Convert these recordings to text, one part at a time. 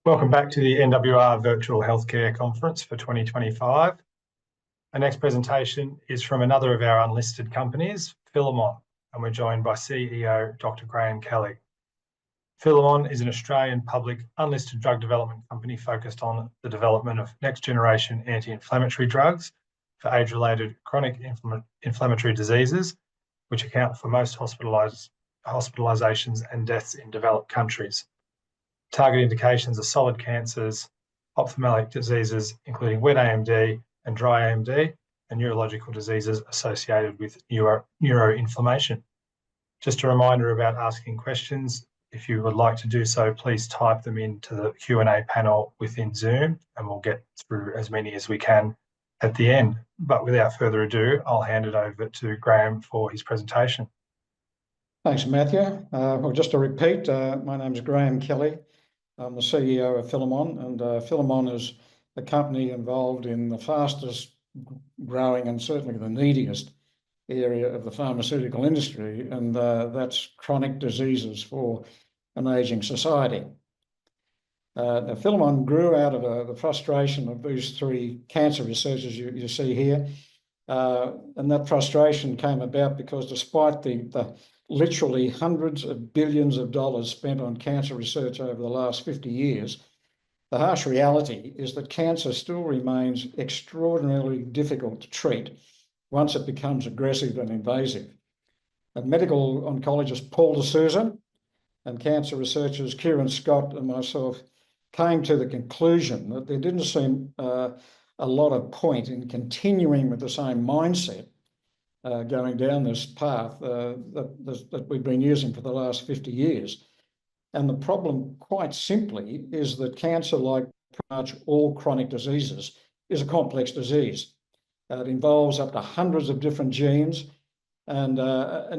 Welcome back to the NWR Virtual Healthcare Conference for 2025. Our next presentation is from another of our unlisted companies, Filamon, and we're joined by CEO Dr. Graham Kelly. Filamon is an Australian public unlisted drug development company focused on the development of next-generation anti-inflammatory drugs for age-related chronic inflammatory diseases, which account for most hospitalizations and deaths in developed countries. Target indications are solid cancers, ophthalmic diseases, including wet AMD and dry AMD, and neurological diseases associated with neuroinflammation. Just a reminder about asking questions. If you would like to do so, please type them into the Q&A panel within Zoom, and we'll get through as many as we can at the end. But without further ado, I'll hand it over to Graham for his presentation. Thanks, Matthew. Well, just to repeat, my name is Graham Kelly. I'm the CEO of Filamon, and Filamon is a company involved in the fastest growing and certainly the neediest area of the pharmaceutical industry, and that's chronic diseases for an ageing society. Now, Filamon grew out of the frustration of these three cancer researchers you see here, and that frustration came about because despite the literally hundreds of billions of dollars spent on cancer research over the last 50 years, the harsh reality is that cancer still remains extraordinarily difficult to treat once it becomes aggressive and invasive. And medical oncologist Paul D'Souza and cancer researchers Kieran Scott and myself came to the conclusion that there didn't seem a lot of point in continuing with the same mindset going down this path that we've been using for the last 50 years. And the problem, quite simply, is that cancer, like pretty much all chronic diseases, is a complex disease. It involves up to hundreds of different genes, and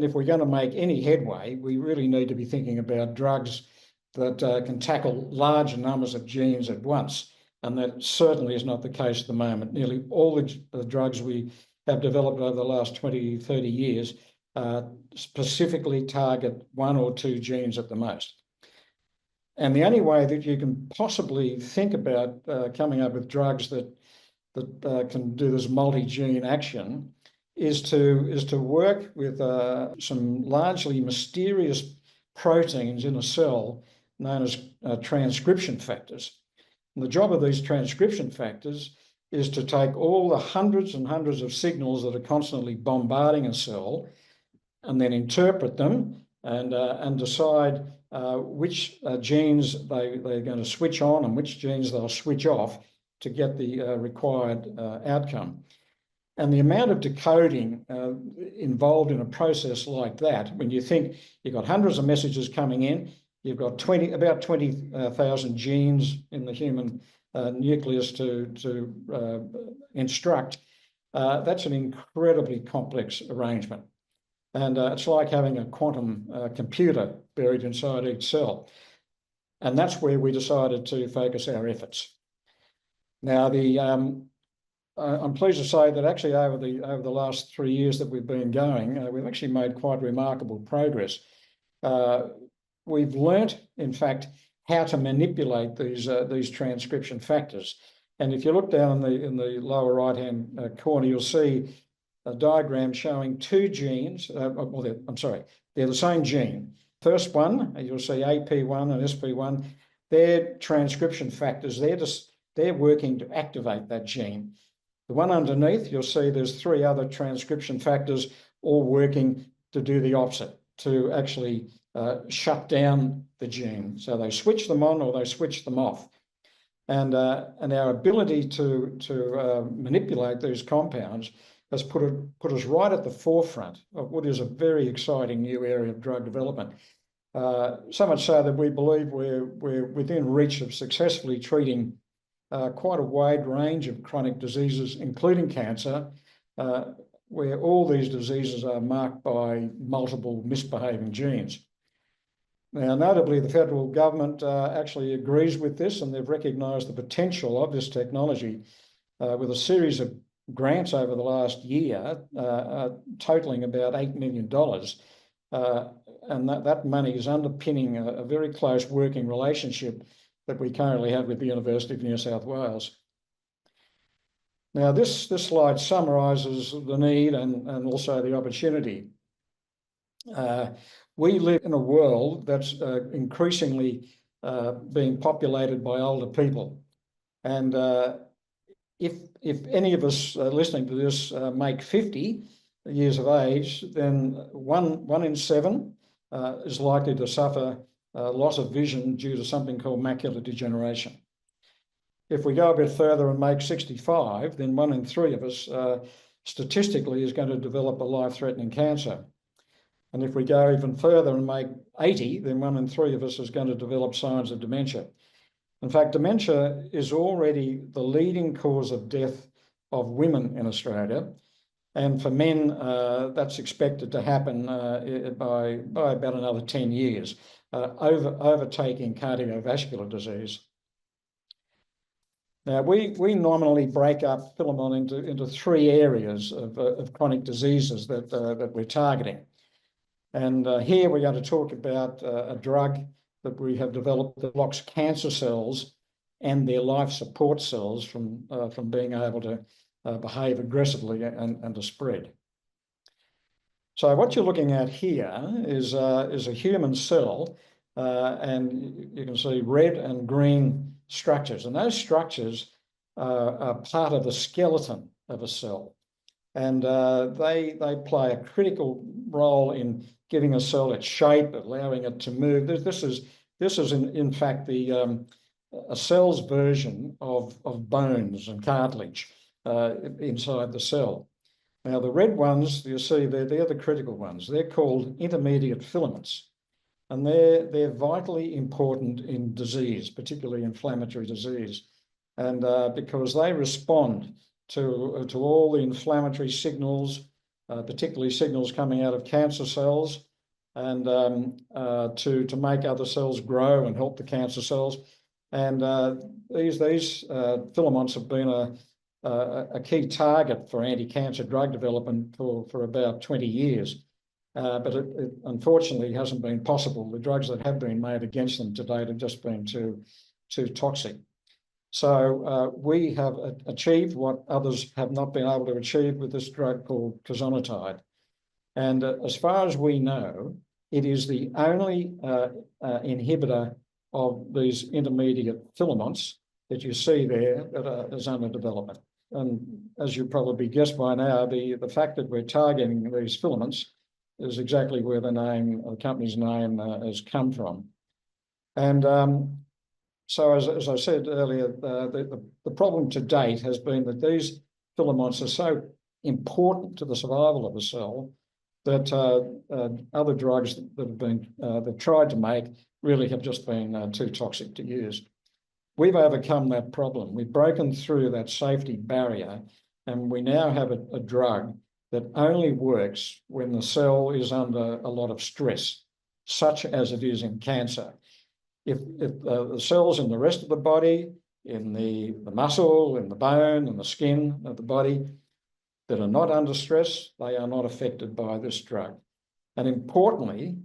if we're going to make any headway, we really need to be thinking about drugs that can tackle large numbers of genes at once, and that certainly is not the case at the moment. Nearly all the drugs we have developed over the last 20, 30 years specifically target one or two genes at the most. And the only way that you can possibly think about coming up with drugs that can do this multi-gene action is to work with some largely mysterious proteins in a cell known as transcription factors. And the job of these transcription factors is to take all the hundreds and hundreds of signals that are constantly bombarding a cell and then interpret them and decide which genes they're going to switch on and which genes they'll switch off to get the required outcome. And the amount of decoding involved in a process like that, when you think you've got hundreds of messages coming in, you've got about 20,000 genes in the human nucleus to instruct, that's an incredibly complex arrangement. And it's like having a quantum computer buried inside each cell. And that's where we decided to focus our efforts. Now, I'm pleased to say that actually over the last 3 years that we've been going, we've actually made quite remarkable progress. We've learnt, in fact, how to manipulate these transcription factors. And if you look down in the lower right-hand corner, you'll see a diagram showing two genes. They're the same gene. First one, you'll see AP1 and SP1. They're transcription factors. They're working to activate that gene. The one underneath, you'll see there's three other transcription factors all working to do the opposite, to actually shut down the gene. So they switch them on or they switch them off. And our ability to manipulate these compounds has put us right at the forefront of what is a very exciting new area of drug development. So much so that we believe we're within reach of successfully treating quite a wide range of chronic diseases, including cancer, where all these diseases are marked by multiple misbehaving genes. Now, notably, the federal government actually agrees with this, and they've recognised the potential of this technology with a series of grants over the last year, totaling about $8 million. And that money is underpinning a very close working relationship that we currently have with the University of New South Wales. Now, this slide summarises the need and also the opportunity. We live in a world that's increasingly being populated by older people. And if any of us listening to this make 50 years of age, then one in 7 is likely to suffer loss of vision due to something called macular degeneration. If we go a bit further and make 65, then 1 in 3 of us statistically is going to develop a life-threatening cancer. And if we go even further and make 80, then 1 in 3 of us is going to develop signs of dementia. In fact, dementia is already the leading cause of death of women in Australia. And for men, that's expected to happen by about another 10 years, overtaking cardiovascular disease. Now, we nominally break up Filamon into 3 areas of chronic diseases that we're targeting. And here we're going to talk about a drug that we have developed that blocks cancer cells and their life support cells from being able to behave aggressively and to spread. So what you're looking at here is a human cell, and you can see red and green structures, and those structures are part of the skeleton of a cell, and they play a critical role in giving a cell its shape, allowing it to move. This is in fact a cell's version of bones and cartilage inside the cell. Now, the red ones, you see, they're the critical ones. They're called intermediate filaments, and they're vitally important in disease, particularly inflammatory disease, and because they respond to all the inflammatory signals, particularly signals coming out of cancer cells, and to make other cells grow and help the cancer cells. And these filaments have been a key target for anti-cancer drug development for about 20 years. But it unfortunately hasn't been possible. The drugs that have been made against them to date have just been too toxic. So we have achieved what others have not been able to achieve with this drug called casonatide. And as far as we know, it is the only inhibitor of these intermediate filaments that you see there that is under development. And as you probably guessed by now, the fact that we're targeting these filaments is exactly where the company's name has come from. And so as I said earlier, the problem to date has been that these filaments are so important to the survival of a cell that other drugs that have been they've tried to make really have just been too toxic to use. We've overcome that problem. We've broken through that safety barrier, and we now have a drug that only works when the cell is under a lot of stress, such as it is in cancer. If the cells in the rest of the body, in the muscle, in the bone, in the skin of the body that are not under stress, they are not affected by this drug. And importantly,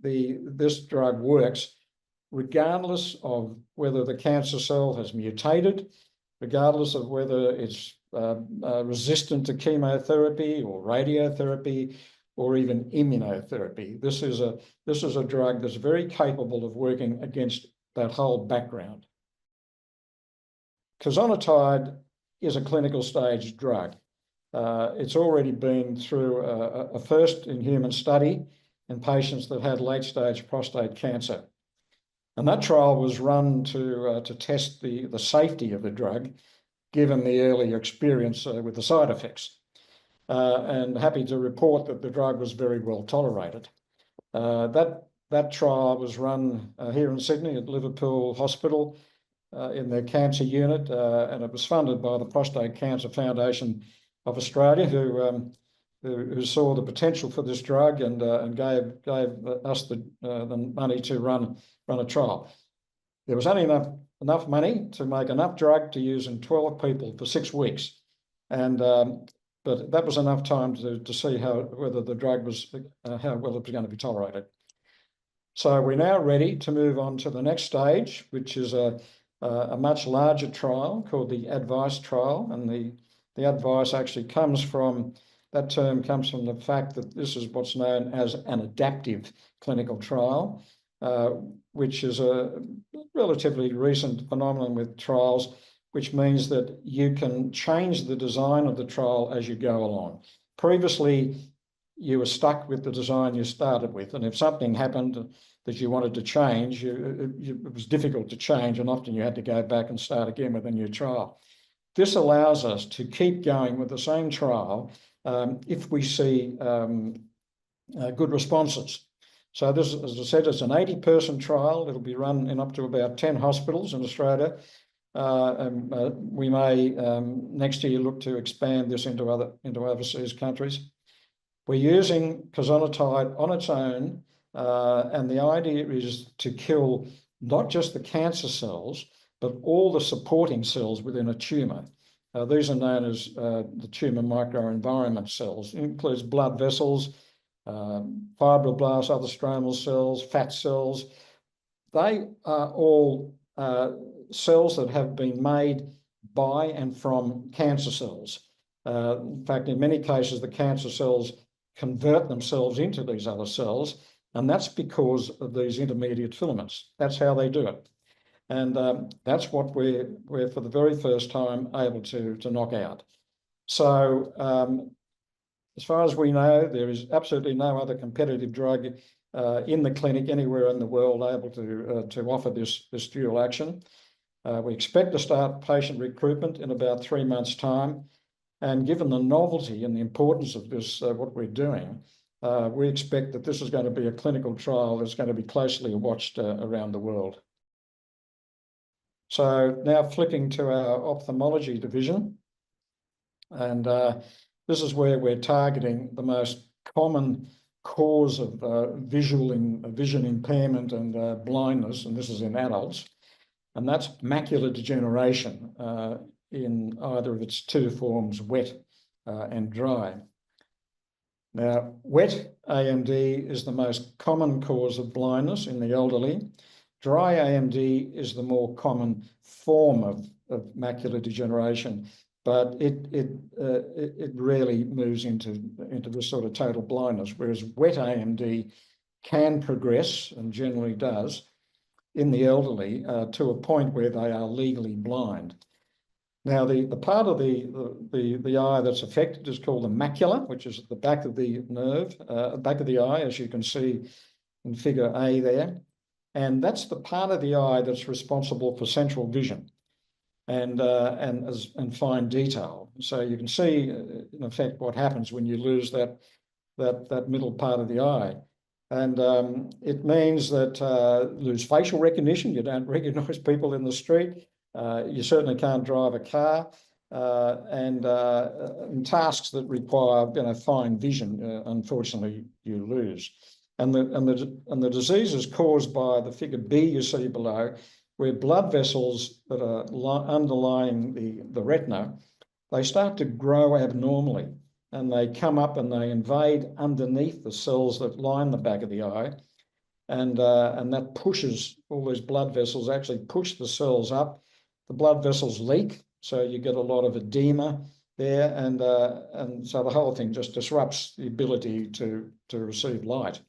this drug works regardless of whether the cancer cell has mutated, regardless of whether it's resistant to chemotherapy or radiotherapy or even immunotherapy. This is a drug that's very capable of working against that whole background. Casonatide is a clinical stage drug. It's already been through a first-in-human study in patients that had late-stage prostate cancer. And that trial was run to test the safety of the drug, given the early experience with the side effects. And happy to report that the drug was very well tolerated. That trial was run here in Sydney at Liverpool Hospital in their cancer unit, and it was funded by the Prostate Cancer Foundation of Australia, who saw the potential for this drug and gave us the money to run a trial. There was only enough money to make enough drug to use in 12 people for 6 weeks, and but that was enough time to see whether the drug was how well it was going to be tolerated. So we're now ready to move on to the next stage, which is a much larger trial called the ADVICE trial. And the ADVICE actually comes from, that term comes from the fact that this is what's known as an adaptive clinical trial, which is a relatively recent phenomenon with trials, which means that you can change the design of the trial as you go along. Previously, you were stuck with the design you started with, and if something happened that you wanted to change, it was difficult to change, and often you had to go back and start again with a new trial. This allows us to keep going with the same trial if we see good responses. So this, as I said, it's an 80-person trial. It'll be run in up to about 10 hospitals in Australia. We may next year look to expand this into overseas countries. We're using casonatide on its own, and the idea is to kill not just the cancer cells, but all the supporting cells within a tumour. These are known as the tumour microenvironment cells. It includes blood vessels, fibroblasts, other stromal cells, fat cells. They are all cells that have been made by and from cancer cells. In fact, in many cases, the cancer cells convert themselves into these other cells, and that's because of these intermediate filaments. That's how they do it. And that's what we're for the very first time able to knock out. So as far as we know, there is absolutely no other competitive drug in the clinic anywhere in the world able to offer this dual action. We expect to start patient recruitment in about 3 months' time. And given the novelty and the importance of this, what we're doing, we expect that this is going to be a clinical trial that's going to be closely watched around the world. So now flipping to our ophthalmology division, and this is where we're targeting the most common cause of vision impairment and blindness, and this is in adults, and that's macular degeneration in either of its two forms, wet and dry. Now, wet AMD is the most common cause of blindness in the elderly. Dry AMD is the more common form of macular degeneration, but it rarely moves into this sort of total blindness, whereas wet AMD can progress, and generally does, in the elderly to a point where they are legally blind. Now, the part of the eye that's affected is called the macula, which is at the back of the nerve, back of the eye, as you can see in figure A there. And that's the part of the eye that's responsible for central vision and fine detail. So you can see, in effect, what happens when you lose that middle part of the eye. And it means that lose facial recognition. You don't recognize people in the street. You certainly can't drive a car, and tasks that require fine vision, unfortunately, you lose. And the disease is caused by the figure B you see below, where blood vessels that are underlying the retina, they start to grow abnormally, and they come up and they invade underneath the cells that line the back of the eye, and that pushes all these blood vessels, actually push the cells up. The blood vessels leak, so you get a lot of edema there, and so the whole thing just disrupts the ability to receive light.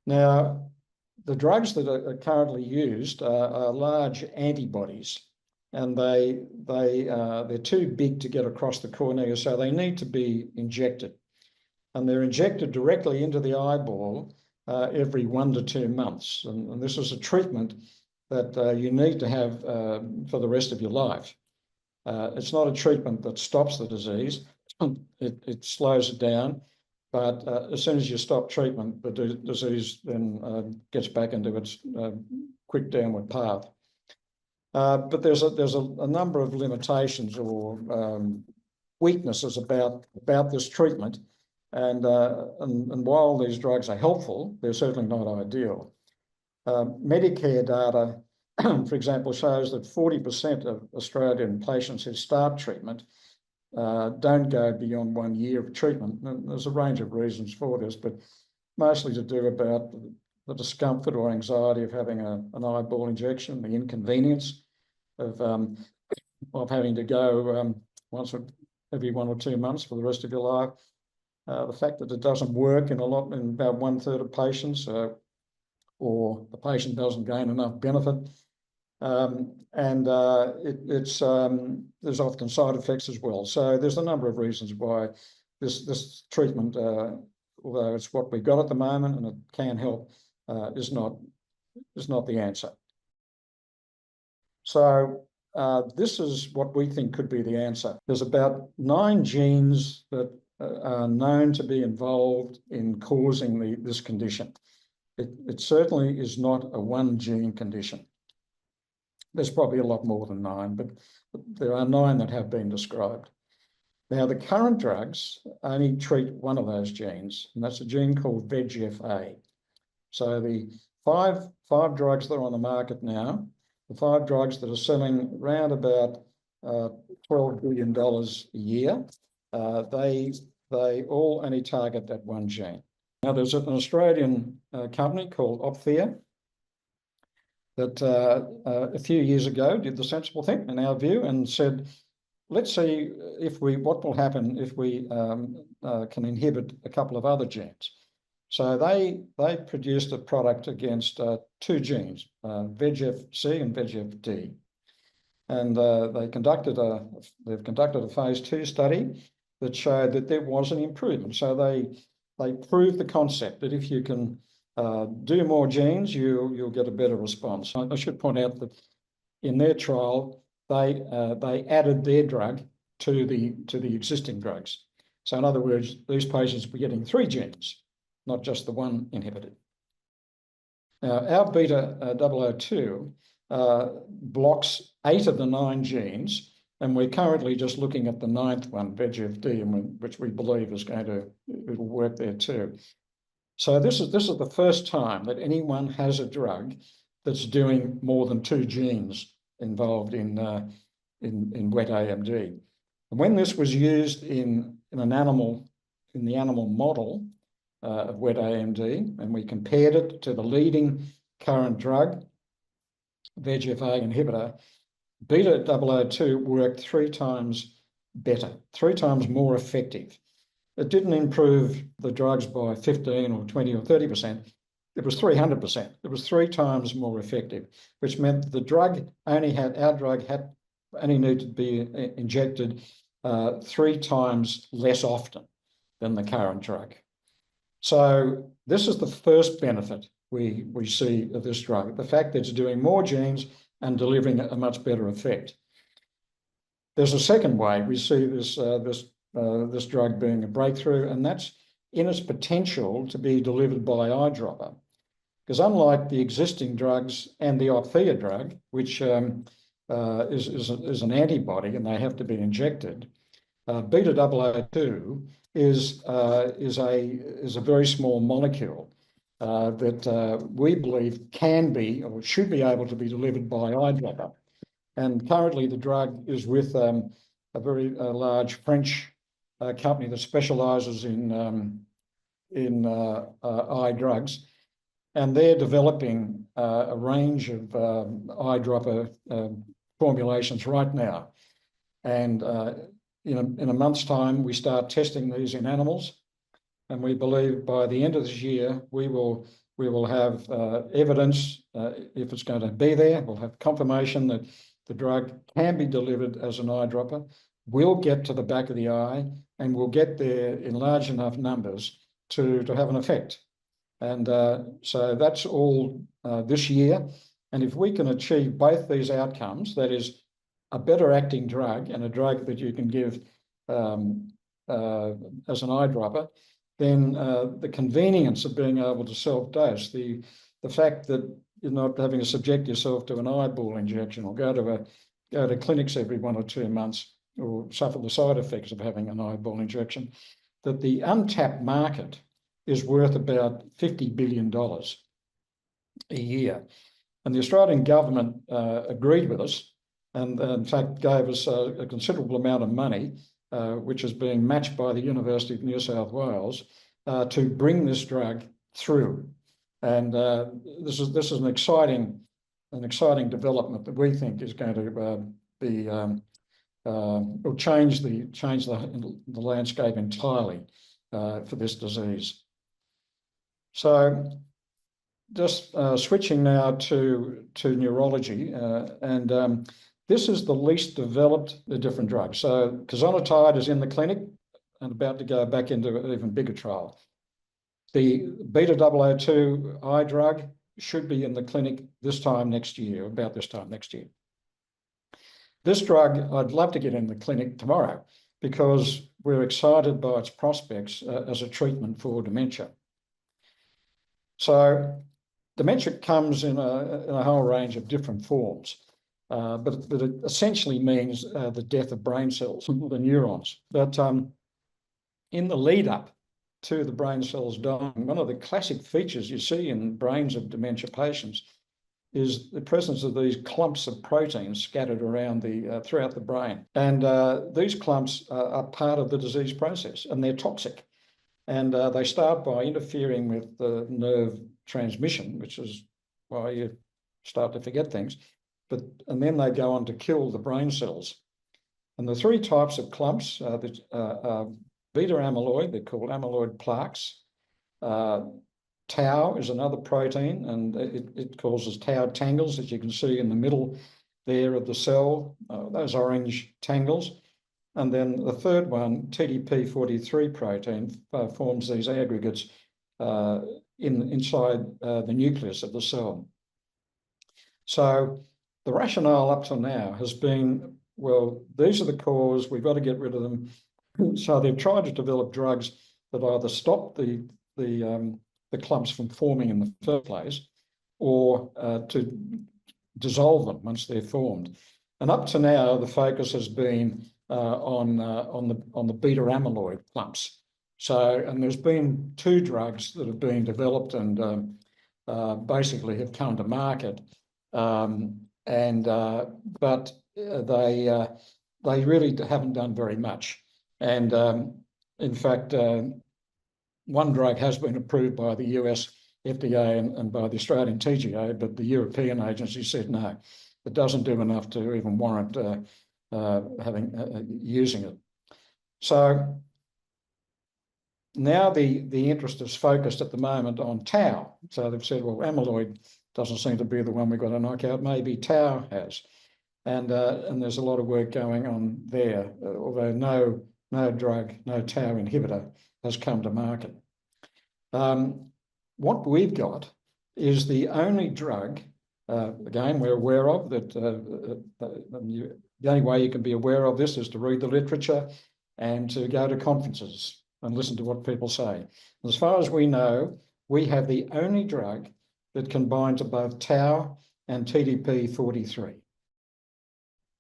Now, the drugs that are currently used are large antibodies, and they're too big to get across the cornea, so they need to be injected. And they're injected directly into the eyeball every 1 to 2 months. And this is a treatment that you need to have for the rest of your life. It's not a treatment that stops the disease. It slows it down. But as soon as you stop treatment, the disease then gets back into its quick downward path. But there's a number of limitations or weaknesses about this treatment. And while these drugs are helpful, they're certainly not ideal. Medicare data, for example, shows that 40% of Australian patients who start treatment don't go beyond 1 year of treatment. And there's a range of reasons for this, but mostly to do about the discomfort or anxiety of having an eyeball injection, the inconvenience of having to go once every 1 or 2 months for the rest of your life. The fact that it doesn't work in about 1/3 of patients, or the patient doesn't gain enough benefit. There's often side effects as well. So there's a number of reasons why this treatment, although it's what we've got at the moment and it can help, is not the answer. So this is what we think could be the answer. There's about 9 genes that are known to be involved in causing this condition. It certainly is not a 1-gene condition. There's probably a lot more than 9, but there are 9 that have been described. Now, the current drugs only treat one of those genes, and that's a gene called VEGF-A. So the five drugs that are on the market now, the 5 drugs that are selling around about $12 billion a year, they all only target that 1 gene. Now, there's an Australian company called Opthea that a few years ago did the sensible thing, in our view, and said, let's see what will happen if we can inhibit a couple of other genes. So they produced a product against 2 genes, VEGF-C and VEGF-D. And they've conducted a phase 2 study that showed that there was an improvement. So they proved the concept that if you can do more genes, you'll get a better response. I should point out that in their trial, they added their drug to the existing drugs. So in other words, these patients were getting 3 genes, not just the 1 inhibited. Now, our beta-002 blocks 8 of the 9 genes, and we're currently just looking at the 9th one, VEGF-D, which we believe it'll work there too. So this is the first time that anyone has a drug that's doing more than 2 genes involved in wet AMD. And when this was used in the animal model of wet AMD, and we compared it to the leading current drug, VEGF-A inhibitor, beta-002 worked 3 times better, 3 times more effective. It didn't improve the drugs by 15 or 20 or 30%. It was 300%. It was 3 times more effective, which meant our drug only needed to be injected 3 times less often than the current drug. So this is the first benefit we see of this drug, the fact that it's doing more genes and delivering a much better effect. There's a second way we see this drug being a breakthrough, and that's in its potential to be delivered by eyedropper. Because unlike the existing drugs and the Opthea drug, which is an antibody and they have to be injected, beta-002 is a very small molecule that we believe can be or should be able to be delivered by eyedropper. And currently the drug is with a very large French company that specialises in eye drugs, and they're developing a range of eyedropper formulations right now. And in a month's time, we start testing these in animals, and we believe by the end of this year we will have evidence, if it's going to be there, we'll have confirmation that the drug can be delivered as an eyedropper, will get to the back of the eye, and will get there in large enough numbers to have an effect. And so that's all this year. And if we can achieve both these outcomes, that is a better acting drug and a drug that you can give as an eyedropper, then the convenience of being able to self-dose, the fact that you're not having to subject yourself to an eyeball injection or go to clinics every 1 or 2 months or suffer the side effects of having an eyeball injection, that the untapped market is worth about $50 billion a year. And the Australian government agreed with us and in fact gave us a considerable amount of money, which is being matched by the University of New South Wales, to bring this drug through. And this is an exciting development that we think is going to will change the landscape entirely for this disease. So just switching now to neurology, and this is the least developed of the different drugs. So casonatide is in the clinic and about to go back into an even bigger trial. The beta-002 eye drug should be in the clinic this time next year, about this time next year. This drug, I'd love to get in the clinic tomorrow because we're excited by its prospects as a treatment for dementia. So dementia comes in a whole range of different forms, but it essentially means the death of brain cells, the neurons. But in the lead up to the brain cells dying, one of the classic features you see in brains of dementia patients is the presence of these clumps of proteins scattered around throughout the brain. And these clumps are part of the disease process, and they're toxic. And they start by interfering with the nerve transmission, which is why you start to forget things. And then they go on to kill the brain cells. And the three types of clumps are beta amyloid, they're called amyloid plaques. Tau is another protein, and it causes tau tangles, as you can see in the middle there of the cell, those orange tangles. And then the third one, TDP43 protein, forms these aggregates inside the nucleus of the cell. So the rationale up to now has been, well, these are the cause, we've got to get rid of them. So they've tried to develop drugs that either stop the clumps from forming in the first place, or to dissolve them once they're formed. And up to now, the focus has been on the beta amyloid clumps. So, and there's been two drugs that have been developed and basically have come to market, but they really haven't done very much. And in fact, one drug has been approved by the US FDA and by the Australian TGA, but the European agency said no, it doesn't do enough to even warrant using it. So now the interest is focused at the moment on tau. So they've said, well, amyloid doesn't seem to be the one we've got to knock out. Maybe tau has, and there's a lot of work going on there. Although no drug, no tau inhibitor has come to market. What we've got is the only drug, again, we're aware of, that the only way you can be aware of this is to read the literature and to go to conferences and listen to what people say. As far as we know, we have the only drug that can bind to both tau and TDP43.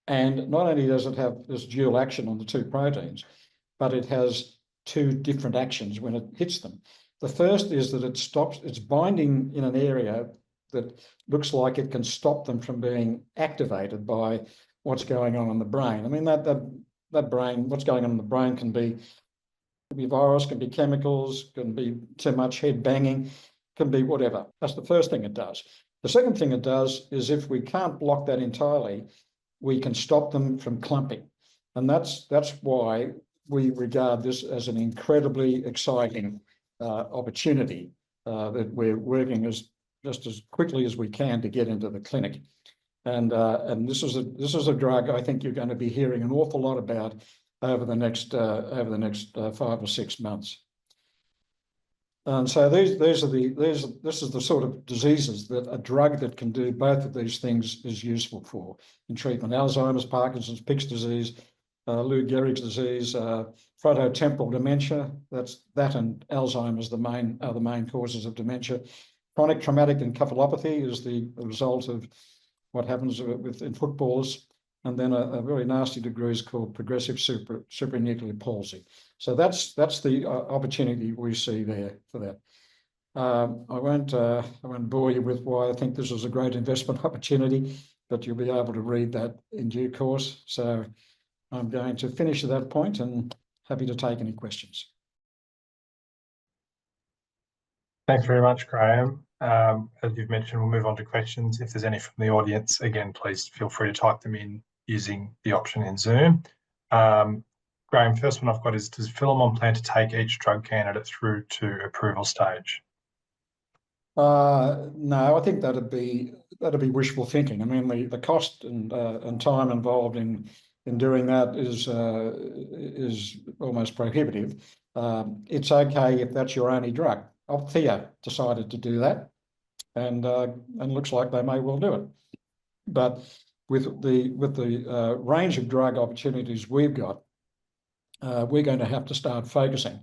And not only does it have this dual action on the two proteins, but it has two different actions when it hits them. The first is that it's binding in an area that looks like it can stop them from being activated by what's going on in the brain. I mean, that brain, what's going on in the brain can be virus, can be chemicals, can be too much head banging, can be whatever. That's the first thing it does. The second thing it does is if we can't block that entirely, we can stop them from clumping. And that's why we regard this as an incredibly exciting opportunity that we're working just as quickly as we can to get into the clinic. And this is a drug I think you're going to be hearing an awful lot about over the next 5 or 6 months. And so this is the sort of diseases that a drug that can do both of these things is useful for in treatment: Alzheimer's, Parkinson's, Pick's disease, Lou Gehrig's disease, frontotemporal dementia. That and Alzheimer's are the main causes of dementia. Chronic traumatic encephalopathy is the result of what happens in footballers. And then a very nasty degree is called progressive supranuclear palsy. So that's the opportunity we see there for that. I won't bore you with why I think this is a great investment opportunity, but you'll be able to read that in due course. So I'm going to finish at that point and happy to take any questions. Thanks very much, Graham. As you've mentioned, we'll move on to questions. If there's any from the audience, again, please feel free to type them in using the option in Zoom. Graham, first one I've got is, does Filamon plan to take each drug candidate through to approval stage? No, I think that'd be wishful thinking. I mean, the cost and time involved in doing that is almost prohibitive. It's okay if that's your only drug. Althea decided to do that, and looks like they may well do it. But with the range of drug opportunities we've got, we're going to have to start focusing.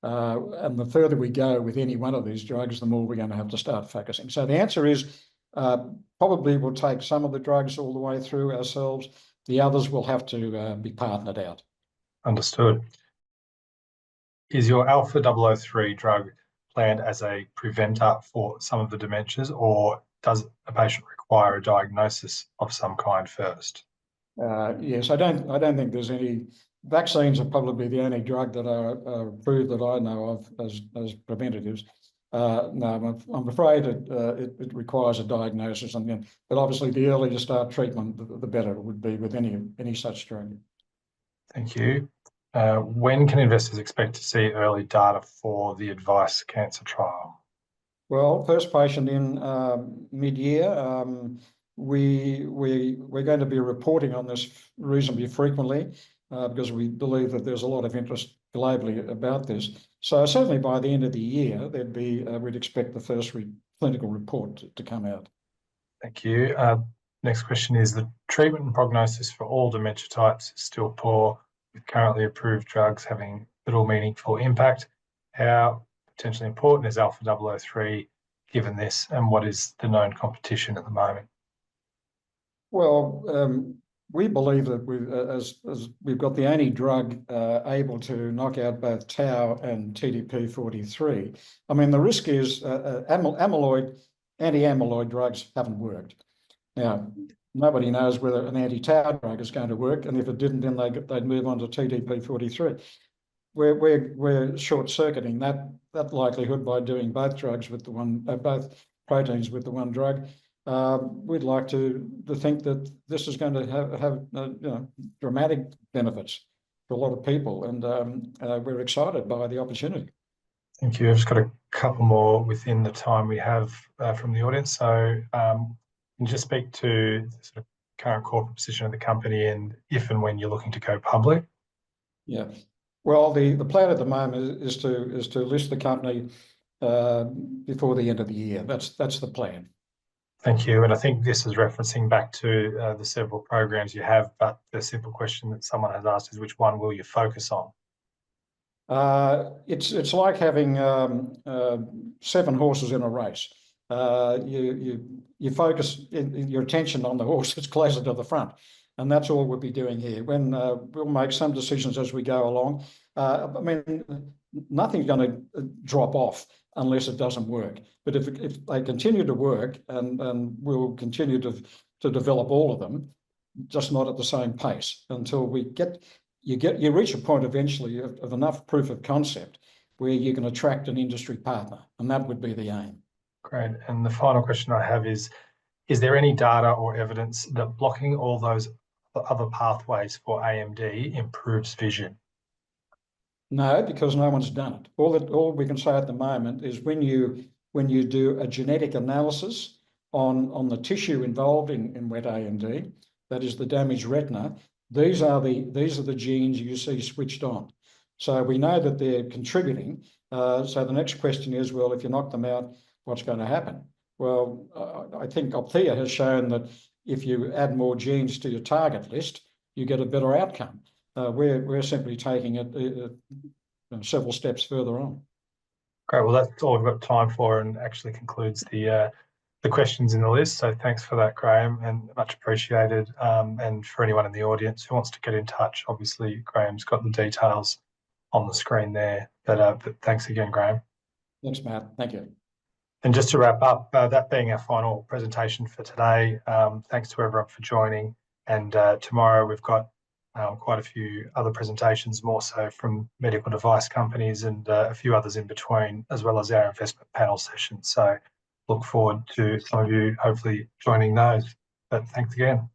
And the further we go with any one of these drugs, the more we're going to have to start focusing. So the answer is probably we'll take some of the drugs all the way through ourselves. The others will have to be partnered out. Understood. Is your Alpha 003 drug planned as a preventer for some of the dementias, or does a patient require a diagnosis of some kind first? Yes, I don't think there's any. Vaccines are probably the only drug that are approved that I know of as preventatives. No, I'm afraid it requires a diagnosis, but obviously the earlier you start treatment, the better it would be with any such drug. Thank you. When can investors expect to see early data for the Advice Cancer trial? Well, first patient in mid-year. We're going to be reporting on this reasonably frequently because we believe that there's a lot of interest globally about this. So certainly by the end of the year, we'd expect the first clinical report to come out. Thank you. Next question is, the treatment and prognosis for all dementia types is still poor, with currently approved drugs having little meaningful impact. How potentially important is Alpha 003 given this, and what is the known competition at the moment? Well, we believe that as we've got the only drug able to knock out both tau and TDP-43. I mean, the risk is anti-amyloid drugs haven't worked. Now, nobody knows whether an anti-tau drug is going to work, and if it didn't, then they'd move on to TDP-43. We're short-circuiting that likelihood by doing both drugs with both proteins with the one drug. We'd like to think that this is going to have dramatic benefits for a lot of people, and we're excited by the opportunity. Thank you. I've just got a couple more within the time we have from the audience. So can you just speak to the sort of current corporate position of the company and if and when you're looking to go public? Yeah. Well, the plan at the moment is to list the company before the end of the year. That's the plan. Thank you. And I think this is referencing back to the several programs you have, but the simple question that someone has asked is, which one will you focus on? It's like having 7 horses in a race. You focus your attention on the horse that's closer to the front, and that's all we'll be doing here. When we'll make some decisions as we go along. I mean, nothing's going to drop off unless it doesn't work. But if they continue to work, and we'll continue to develop all of them, just not at the same pace until you reach a point eventually of enough proof of concept where you can attract an industry partner, and that would be the aim. Great. And the final question I have is there any data or evidence that blocking all those other pathways for AMD improves vision? No, because no one's done it. All we can say at the moment is when you do a genetic analysis on the tissue involved in wet AMD, that is the damaged retina, these are the genes you see switched on. So we know that they're contributing. So the next question is, well, if you knock them out, what's going to happen? Well, I think Althea has shown that if you add more genes to your target list, you get a better outcome. We're simply taking it several steps further on. Great. Well, that's all we've got time for, and actually concludes the questions in the list. So thanks for that, Graham, and much appreciated. And for anyone in the audience who wants to get in touch, obviously Graham's got the details on the screen there. But thanks again, Graham. Thanks, Matt. Thank you. And just to wrap up, that being our final presentation for today, thanks to everyone for joining. And tomorrow we've got quite a few other presentations, more so from medical device companies and a few others in between, as well as our investment panel session. So look forward to some of you hopefully joining those. But thanks again.